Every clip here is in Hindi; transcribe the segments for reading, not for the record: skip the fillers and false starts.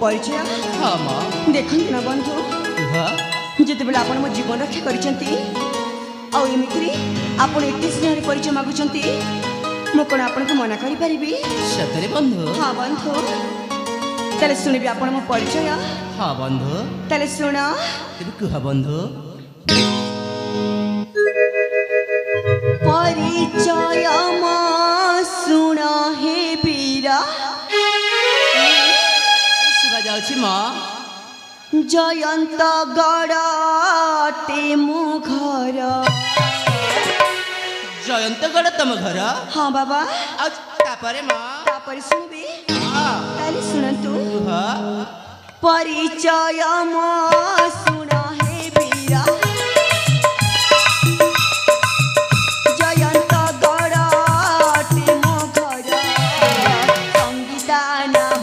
परिचय हाँ माँ देखते ना बंधु जिते बेले आपण मो जीवन रक्षा करछंती आमिति आपण एत स्नेह परिचय मागुंट मु कौन आपण को मना करि परिबी सतरे बंधु हाँ बंधु ताले सुनिबी आपण मो परिचय हाँ बंधु ताले सुन कुह बंधु परिचय मा सुन हे वीरा सुबह जाउछि माँ जयंत गड़े मो घर जयंत गड़ तुम घर हाँ बाबा तापरे माँ तापरे सुनबी ताले सुनतु परिचय मो सुन हे वीरा जयंत गड़े मो घर संगीता नाम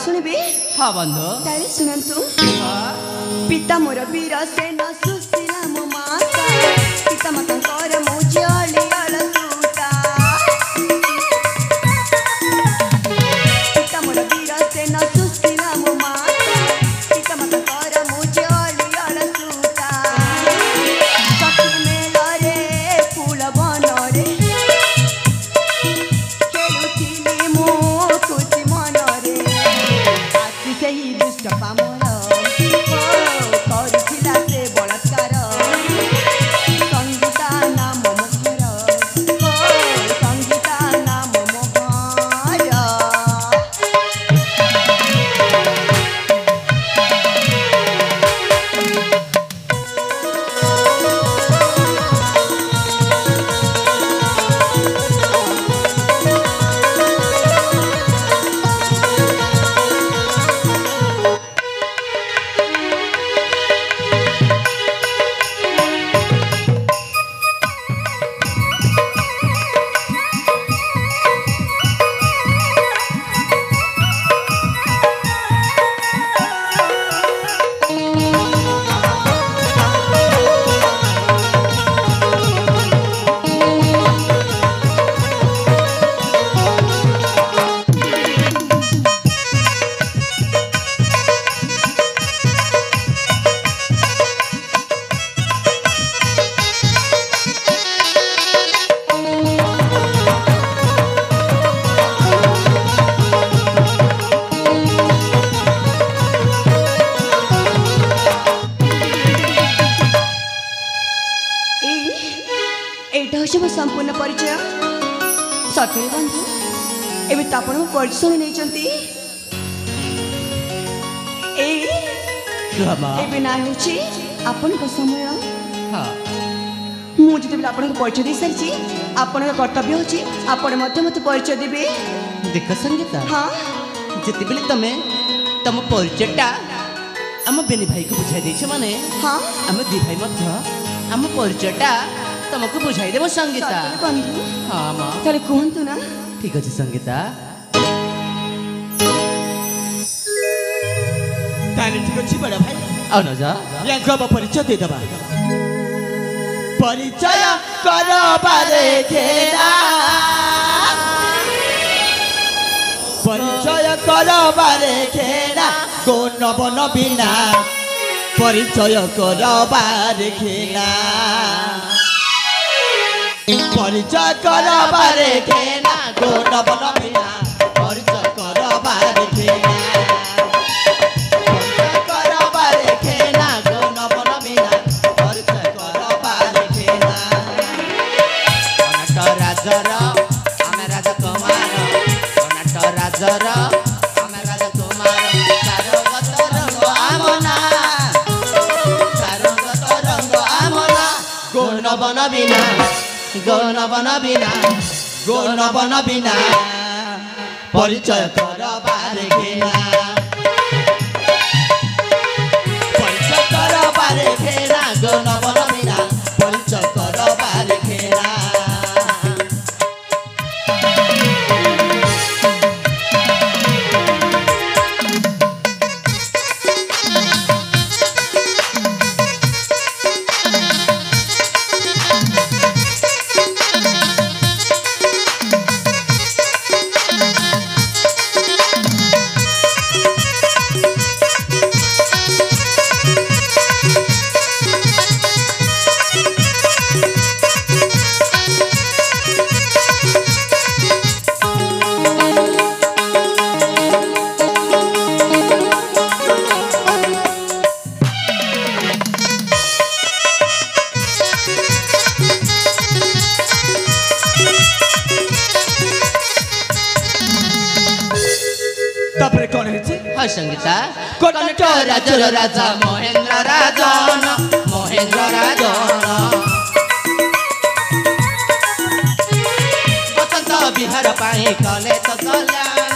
सुनबे हाँ बंधु ताले सुनंतु पिता मोर वीर सेन सुशीला मो माता पिता माता कर मो जली अलसूता पिता मोर वीर सेन सुशीला मो माता पिता माता कर मो जली अलसूता सखी मेल रे फूल बन रे खेलुथिली मो खुशी मन रे सही दुष्ट पामर करुला से बलात्कार संगीता नाम मोहर संगीता नाम मोहर संपूर्ण परिचय सतरे बंधु एवं तो आपण परिचय नहीं ना आपण समय मुझे आपण परिचय दे सारी आपण कर्तव्य होची आपण मत परिचय देबे देख संगीता हाँ जिते बेले तमे तम परिचयटा आम बेनी भाई को बुझाई देछ माने हाँ आम दी भाई मध्य आम परिचयटा तुमको बुझाई देबो संगीता हाँ माँ ताले कहंतु ना ठीक अछि संगीता ताले ठीक अछि बड़ा भाई आ न जा या गब परिचय दे दबा परिचय करबारे घेरा परिचय करबारे घेरा कोन बन बिना परिचय करबार खेला परिचय करबार खेला गुण बन बिना परिचय करबार खेला परिचय करबार खेला गुण बन बिना परिचय करबार खेला कनट राजर आमे राजकुमार कनट राजर आमे राजकुमार सारगत रंग आमना सारगत रंग आमना गुण बन बिना गौन बन बिना गुण बन बिना परिचय करबार खेला परिचय करबार खेला गुण बन बिना परिचय करबार खेला तापर कौन है हाँ संगीता कनट राजर राजा महेंद्र राजन महेंद्र राजन बसंत बिहार पाई कले तो कल्याण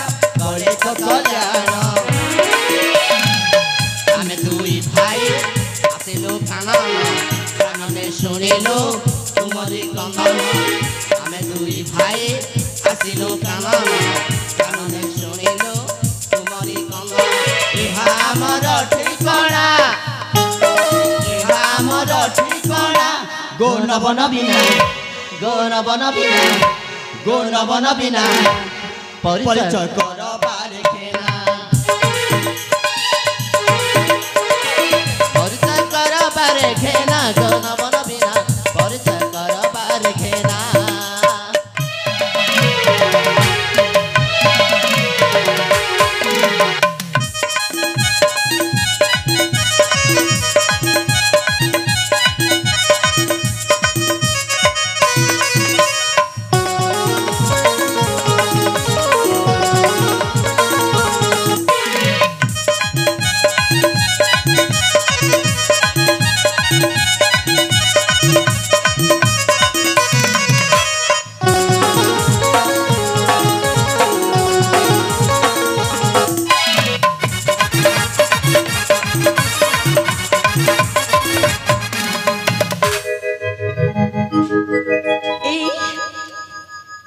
आमे दुई भाई आसिलु कानने शुणिलु तुमरी कंदन आमे दुई भाई आसिलु कानने शुणिलु तुमरी कंदन इहा हमर ठिकाना इहा हमर ठिकाना गुण बन बिना गौन बन बिना गौन बन बिना परिचय करबार खेला परिचय करबार खेला गौन बन बिना परिचय करबार खेला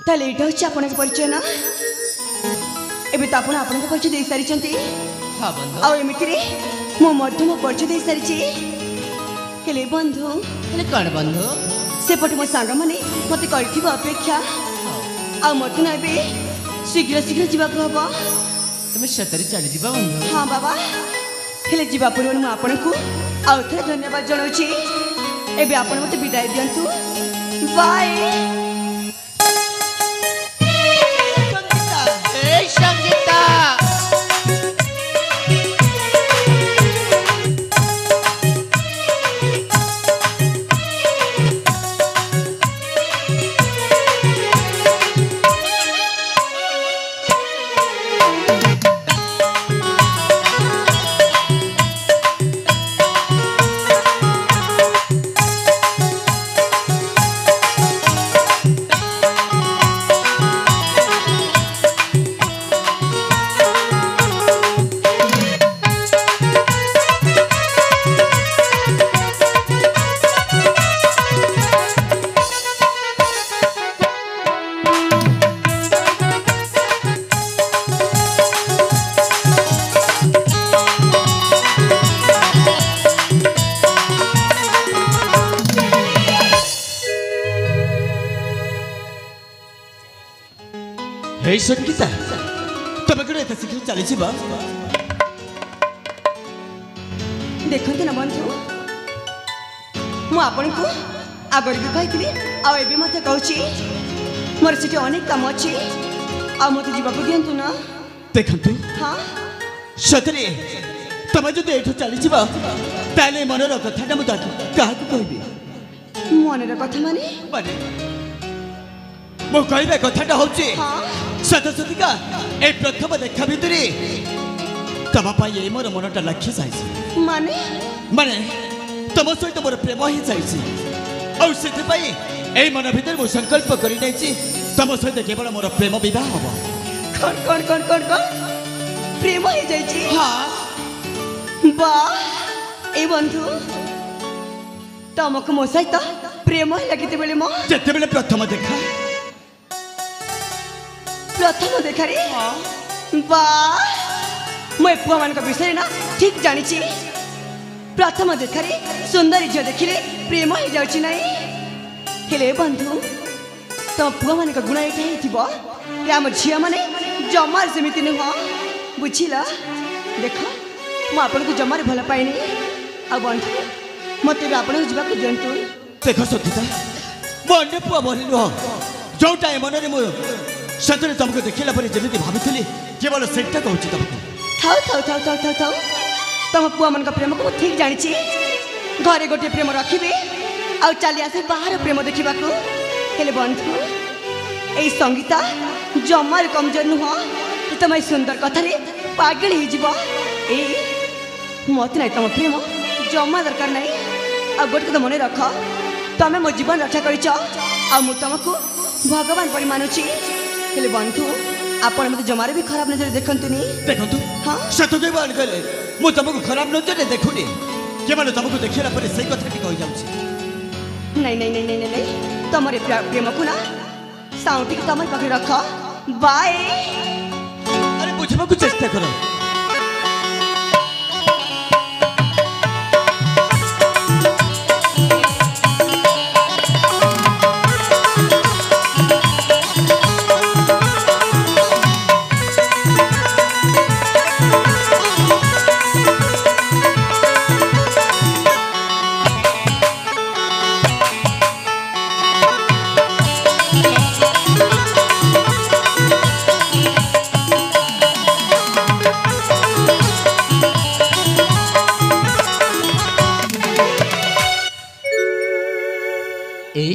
তাহলে এটা হচ্ছে আপনার পরিচয় না ଏବେ ତ ଆପଣ ଆପଣଙ୍କ ପରିଚୟ ଦେଇ ସାରିଛନ୍ତି हाँ बंधु ଆଉ ଏମିତିରେ ମୁଁ ମଧ୍ୟ ମୋ ପରିଚୟ ଦେଇ ସାରିଛି ହେଲେ ବନ୍ଧୁ ହେଲେ କଣ ବନ୍ଧୁ ସେପଟେ ମୋ ସାଙ୍ଗମାନେ ମୋତେ କରିଥିବା ଅପେକ୍ଷା ଆଉ ମୋତେ ନା ଏବେ ଶୀଘ୍ର ଶୀଘ୍ର ଯିବାକୁ ହବ ତୁମେ ସତରେ ଚାଲିଯିବ ବନ୍ଧୁ ହଁ ବାବା ହେଲେ ଯିବା ପୂର୍ବରୁ ମୁଁ ଆପଣଙ୍କୁ ଆଉ ଥରେ ଧନ୍ୟବାଦ ଜଣାଉଛି ଏବେ ଆପଣ ମୋତେ ବିଦାୟ ଦିଅନ୍ତୁ ବାଏ এই সঙ্গীতা हे संगीता तमे कड़े एते शीघ्र चली छिबा देखते ना बंधु मुझे आगर भी कही आते कहूँ मोर से अनेक काम अच्छी आ मत जावाक दिंतु ना देखु हाँ सतरे तुम जो ये चली ताले मनर कथा मुझे क्या कहबी मनर कथा माने माने मो कहबा कथाटा हूँ हाँ सत सतिका ए प्रथम देखा भितर तुम ये मोर मनटा लक्ष्य चाहिए माने माने तुम सहित मोर प्रेम ही चाहिए और से मन भीतर मु संकल्प कर तुम सहित केवल मोर प्रेम विवाह हम कौन कौन कौन कौन कौन प्रेम हो जाइए हाँ वाह ए बंधु तुमको मो सहित प्रेम है लगे बेले मो जिते बेले प्रथम देखा प्रथम देखा रे वाह मैं पुआ मान विषय ना ठीक जानी प्रथम देखा रे सुंदरी झील देखिले प्रेम हो जाऊँ ना हेले बंधु तुम पुआ मान गुण ये आम झील मैंने जमार सेमती नुह बुझल देख मुझे जमार भल पाइनि आ बंधु मत आप दिंतु देख सतीता मो अन्य पुआ भरी नुह जोटा मन में सतरे तुमको देखला जमी भावी केवल सेटा कहूँ तुमको थाउ थाउ थाउ थाउ थाउ थाउ तुम पुआ मान प्रेम को ठीक जानी घरे गोटे प्रेम रखी आ चली आसे बाहर प्रेम देखा हेले बंधु यही संगीता जमार कमजोर नुह तुम सुंदर कथार पागल हो मत ना तुम प्रेम जमा दरकार ना आ गोटे तो मन रख तुम मो जीवन रक्षा कर तुमको भगवान पर मानुची हेले बंधु आपण मत जमारे भी खराब नजर देखंतुनी देखंतु हाँ सतदेव अनकले मु तुमको खराब नजर देखुनी केवल तुमको देखला पर सही कथा कहि जाउछी नहीं नहीं नहीं नहीं नहीं तुमरे प्रेम को ना साउंड की तुम पाखे रख बाय अरे बुझबा को चेष्टा करो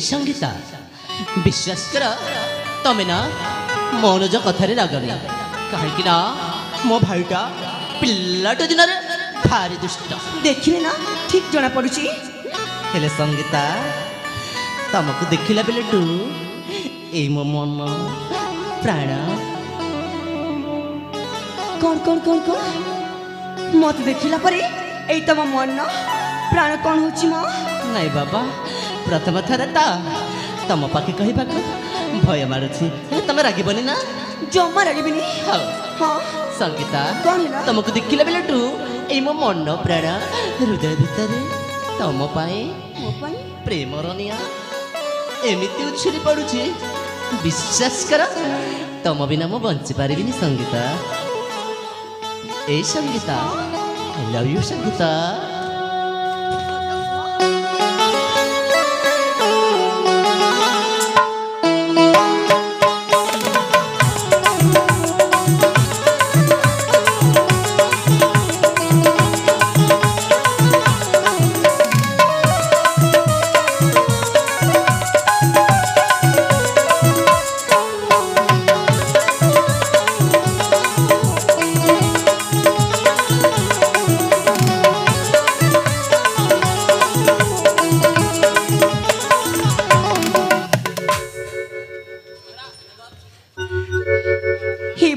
संगीता विश्वास कर तमें ना मनोज कथार रागनी कहीं मो भाईटा पिलाट दिन भारी दुष्ट देखिले ना ठीक जना पड़ुची हेले संगीता तुमको देखला बेले टू ए मो मन प्राण कौन कौन कौन कौन मत देखिला परे ए तम मन प्राण कौन होची मो नहीं बाबा प्रथम थर तुम पाखे कहवा भय मारुची तुम रागबनी ना जमा रागबिनी हाँ हाँ संगीता कौन है तुमको देखला बेले टू ए मो मन प्राण हृदय भितर तुम पाए प्रेम रनिया एमती उछली पड़ुची विश्वास कर तुम बिना मो बंची पारिबिनी संगीता ए Sangeeta I love you Sangeeta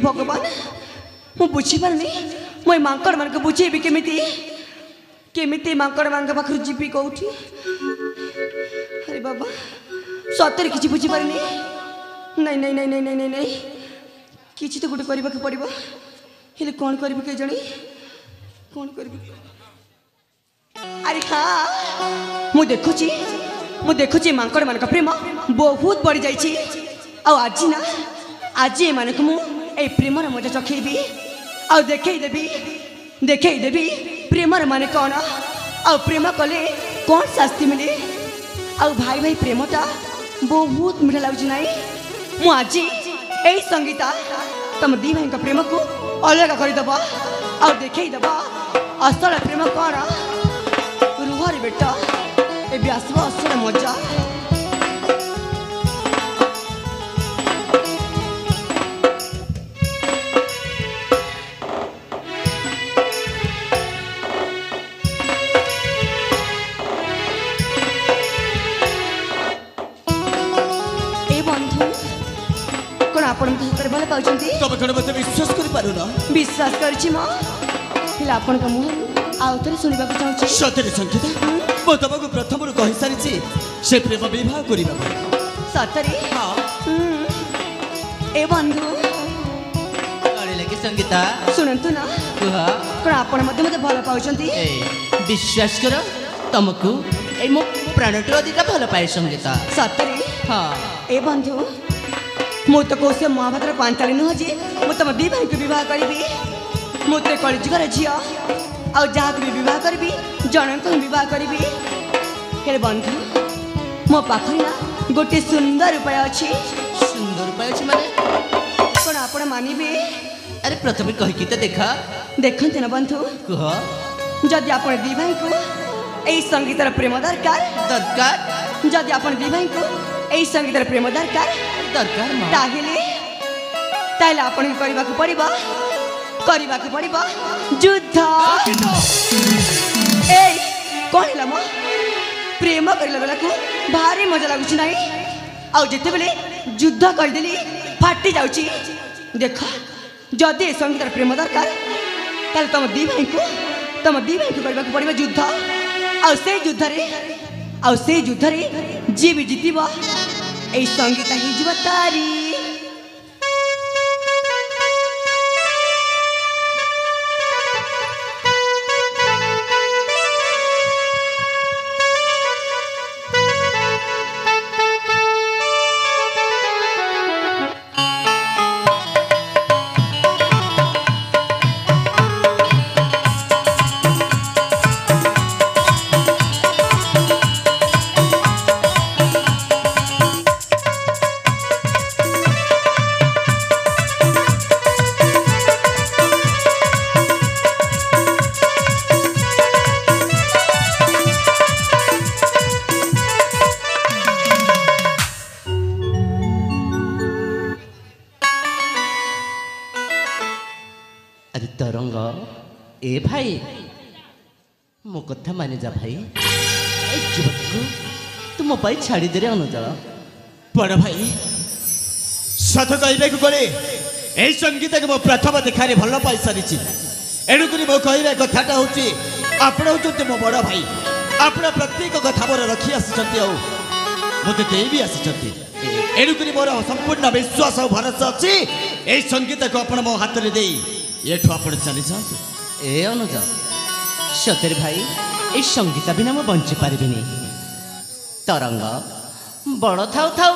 भगवान मु बुझीपारनी मुई मांकड़ मान को बुझेबी केमिति केमिति मांकड़ मान पाखु जीवी कौटी अरे बाबा सतरे किसी बुझीपारनी नहीं नहीं नहीं नहीं नहीं नहीं किसी तो गोटे करने को पड़ो हेले कौन करी के जानी कौन करी अरे हाँ मु देखुची मांकड़ मान प्रेम बहुत बढ़ी जाइए आज ना आज ये मानक मु प्रेमर मजा चखेबी आ देखेदेवी प्रेमर मान कौन ଆଉ ପ୍ରେମ କଲେ କ'ଣ ଶାସ୍ତି ମିଳେ ଆଉ ଭାଇ ଭାଇ ପ୍ରେମଟା ବହୁତ ମିଠା ଲାଗୁଛି ନାହିଁ ମୁଁ ଆଜି ଏଇ ସଙ୍ଗୀତା ତମ ଦି ଭାଇଙ୍କ ପ୍ରେମକୁ ଅଲଗା କରିଦେବ ଆଉ ଦେଖେଇଦେବ ଅସଲ ପ୍ରେମ କ'ଣ ରୁହରେ ବେଟ ଏବେ ଆସିବ ଅସଲ ମଜା ଆପଣ ମୋତେ ସତରେ ଭଲ ପାଉଛନ୍ତି ତମେ କ'ଣ ମୋତେ ବିଶ୍ୱାସ କରିପାରୁନ ବିଶ୍ୱାସ କରିଛି ମୁଁ ହେଲେ ଆପଣଙ୍କ ମୁହଁରୁ ଆଉ ଥରେ ଶୁଣିବାକୁ ଚାହୁଁଛି ସତରେ ସଙ୍ଗୀତା ମୁଁ ତମକୁ ପ୍ରଥମରୁ କହିସାରିଛି ସେ ପ୍ରେମ ବିବାହ କରିବା ସତରେ ଏ ବନ୍ଧୁ କହିଲେ କି ସଙ୍ଗୀତା ଶୁଣନ୍ତୁ ନା କୁହ କ'ଣ ଆପଣ ମଧ୍ୟ ମୋତେ ଭଲ ପାଉଛନ୍ତି ବିଶ୍ୱାସ କର ତମକୁ ଏଇ ମୋ ପ୍ରାଣଠୁ ଅଧିକା ଭଲ ପାଏ ସଙ୍ଗୀତା ସତରେ ହଁ ଏ ବନ୍ଧୁ ମୁଁ ତ କହୁଛି ମହାଭାରତର ପାଞ୍ଚାଳି ନୁହଁ ଯେ ମୁଁ ତମ ଦି ଭାଇଙ୍କୁ ବିବାହ କରିବି ମୁଁ ତ କଳିଯୁଗର ଝିଅ ଆଉ ଯାହାକୁ ବି ବିବାହ କରିବି ଜଣଙ୍କୁ ହିଁ ବିବାହ କରିବି ହେଲେ ବନ୍ଧୁ ମୋ ପାଖରେ ନା ଗୋଟେ ସୁନ୍ଦର ଉପାୟ ଅଛି ସୁନ୍ଦର ଉପାୟ ଅଛି ମାନେ କ'ଣ ଆପଣ ମାନିବେ ଆରେ ପ୍ରଥମେ କହିକି ତ ଦେଖା ଦେଖନ୍ତୁ ନା ବନ୍ଧୁ କୁହ ଯଦି ଆପଣ ଦି ଭାଇଙ୍କୁ ଏଇ ସଙ୍ଗୀତର ପ୍ରେମ ଦରକାର ଦରକାର ଯଦି ଆପଣ ଦି ଭାଇଙ୍କୁ ଏଇ ସଙ୍ଗୀତର ପ୍ରେମ ଦରକାର ଦରକାର ତାହେଲେ ଆପଣଙ୍କୁ କରିବାକୁ ପଡ଼ିବ ଯୁଦ୍ଧ ଏଇ କ'ଣ ହେଲା ମୋ ପ୍ରେମ କରିଲା ବେଳକୁ ଭାରି ମଜା ଲାଗୁଛି ନାହିଁ ଆଉ ଯେତେବେଳେ ଯୁଦ୍ଧ କରିଦେଲି ଫାଟି ଯାଉଛି ଦେଖ ଯଦି ଏ ସଙ୍ଗୀତର ପ୍ରେମ ଦରକାର ତାହେଲେ ତମ ଦି ଭାଇଙ୍କୁ କରିବାକୁ ପଡ଼ିବ ଯୁଦ୍ଧ ଆଉ ସେଇ ଯୁଦ୍ଧରେ ଯିଏ ବି ଜିତିବ এই সঙ্গীতা হিজব তারি तरंग ए भाई मो कथा मानि जा भाई ए युवक को तुम पाई छाड़ी दे रे अनुज बड़ भाई सत कहबे को गले ए संगीत को मो प्रथम देखारे भल पाई सारिछि एणुकरी मो कहबे कथाटा होछि आपण होछते मो बड़ भाई आपण प्रत्येक कथा मोर रखी आसिछंती आ मते देवी आसिछंती एणुकरी मोर संपूर्ण विश्वास और भरोसा अछि ए संगीत को आपण मो हाथ रे देई एठो आपण चली जातु ए अनुज सतेर भाई ए संगीता बिना मो बंची पारिबिनी तरंग बड़ थाउ थाउ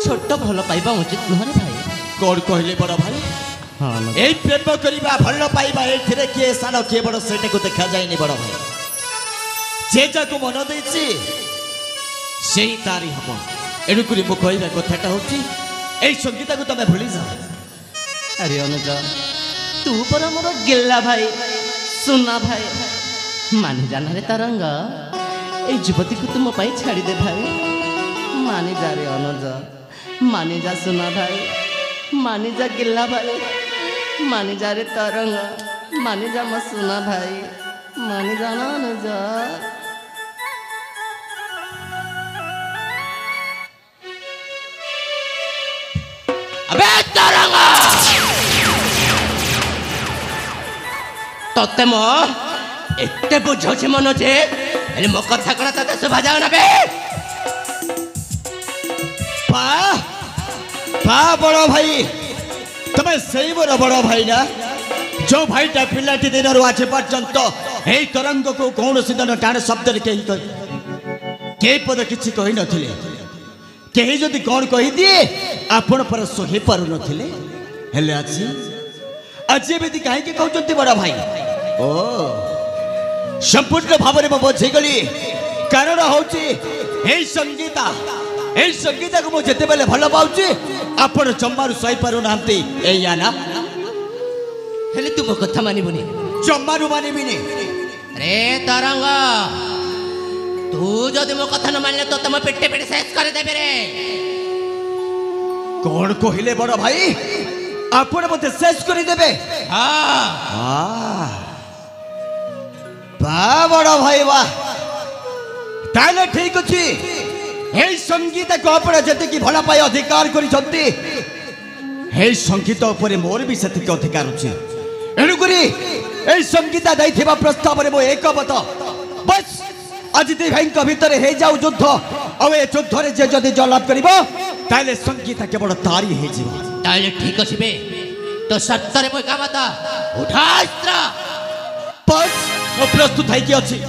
छोट भल पाइबा उचित नुहरे भाई कौन कहले बड़ भाई हाँ ए प्रेम करिबा भल पाइबा एथिरे किए सानो किए बड़ सेटे को देखा जायनी बड़ भाई जे जाको मन देछि सेही तारी हबो एणुकरी मो कहबा कथाटा होछि ए संगीता को तमे भूली जाओ अरे अनुज तू पर मोर गिल्ला भाई सुना भाई मानि जाना रे तरंग ए युवती को तुम पाई छाड़ी दे भाई मानि जा रे अनुज मानि जा सुना भाई मानि जा गिल्ला भाई मानि जा रे तरंग मानि जा म सुना भाई मानि जाना अनुज अबे तरंग तते मो एते बुझोछि मन जे एले मो कथा करा तते सुभा जाउ ना बे पा पा बड़ भाई तमे सही मोर बड़ भाई ना जो भाईटा पिलाटी दिन आज पर्यंत ए तरंग को कौन दिन टाण शब्द के पद किसी कही नथिले कहीं जदि कौन कही दिए आपण पर सही पारु नथिले हेले आज एमती कहीं कहते बड़ भाई ओ संपूर्ण भाव में बुझीगली कारण हूँ संगीता को मुझे बेले भल पाऊँ आपण जमारू सही पार ना ना हेले तू मो कथा मानिबुनी जमारू मानिबिनी रे तरंग तू जदि मो कथा न मानले तो तुम पेटे पेटे शेष कर देबे रे कौन कहले बड़ भाई आपण मते शेष कर देबे हां वाह बड़ भाई वाह ताले ठीक अछि हे संगीत को आपण जति की भला पाई अधिकार करी छथि हे संगीत ऊपर मोर भी सेति अधिकार अछि एनु करी ए संगीता दैथिबा प्रस्ताव रे मो एकमत बस आज दी भाई भीतर हे जाऊ युद्ध अब ए युद्ध रे जे जदि जलाप करिवो ताले संगीता केवल तारी हे जीव ताले ठीक अछि बे तो सत्तर में का बता उठा अस्त्र बस मो प्रस्तुत है कि अछि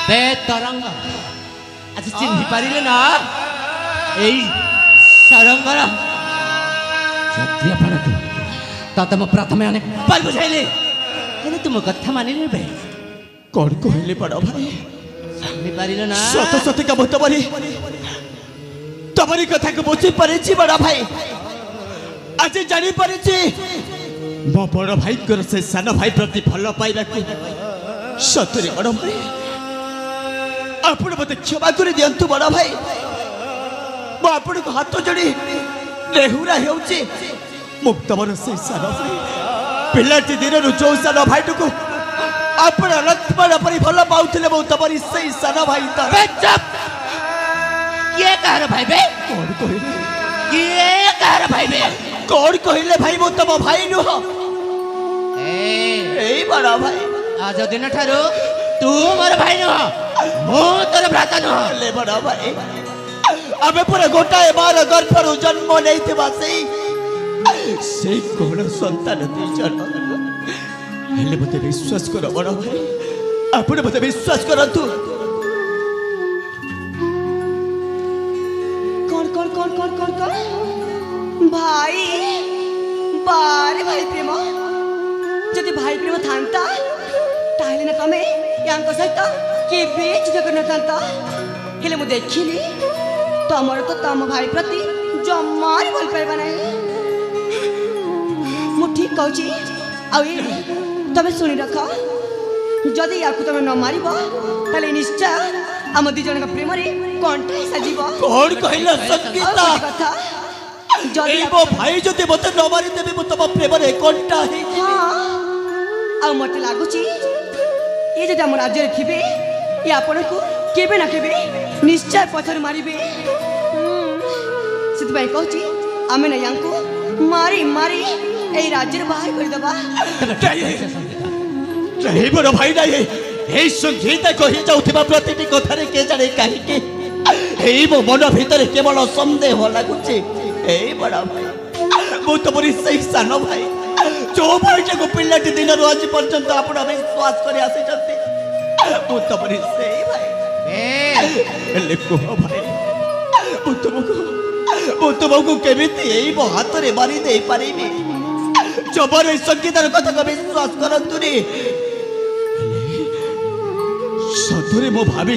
बे तरंग आज चिन्हि पारिले ना एई सरंगर क्षत्रिय पड़क तत म प्रथमे अनेक पाल बुझाइले हेले तुम कथा मानिले बे कौन कहले बड़ भाई चिन्हि पारिले ना सत सत का बहुत बड़ी तमरी कथा को बुझी परिछि बड़ भाई आज जानी परिछि मो बड़ भाई कर से सान भाई प्रति भल पाइबा को सतरे बड़ भाई आपण मते क्षमा कर दियंतु बड़ भाई मो आपण को हाथ जोड़ी नेहुरा हेउची मुक्त मन से सान भाई पिलाटी दिन रु जो सान भाई को आपण लक्ष्मण परि भल पाउथिले मो तमरी से सान भाई त बे चुप के कहर भाई बे कौन कहले के कहर भाई बे कौन कहले भाई मो तम भाई नुह ए बड़ा भाई आज दिन ठारू तू मोर भाई नुह मो तोर भ्राता नुह ले बड़ा भाई अबे पूरा गोटाए बार गर्भरु जन्म नेइथिबा से कोन संतान दी जन्म हेले मते विश्वास कर बड़ा भाई आपण मते विश्वास करतु कौन कौन कौन कौन कौन कौन भाई बारे भाई प्रेम जदि भाई प्रेम थांता ताहले ना तमे यांक सहित के बेच जगन थांता हेले मु देखिली तमर तो तम भाई प्रति जमार भल पाइबा नहीं मु ठीक कहूची आ तमे सुनी रख जदि या तुम न मार ताले निश्चय आम दी जन प्रेम कंठा सजीव कौन कहला संगीता कथा एई मो भाई जदि मते न मारी देबे मु तम प्रेम रे कंठा हे हाँ आ मते लागुची ये जदि आम राज्य थे ये आपण को केबे ना केबे निश्चय पथर मारिबे से कहूची आमे ना यांको मारी मारी ए राज्य बाहर कर दबा नहीं बड़ भाई नहीं हे संगीता कही जाउथिबा प्रतिटी कथा रे के जाने काहे के हे मो मन भीतर केवल संदेह लागुचे हे बड़ा भाई मु तमरी सही सानो भाई जो भाई को पिल्लाटी दिन रो आज पर्यंत आपण विश्वास करे आसे जते मु तमरी सही भाई ले को भाई मु तुमको केमिति एई मो हाथ रे मारी दे पारिबी जबर संगीतार कथा को विश्वास करंतुनी सतरे मो भाभी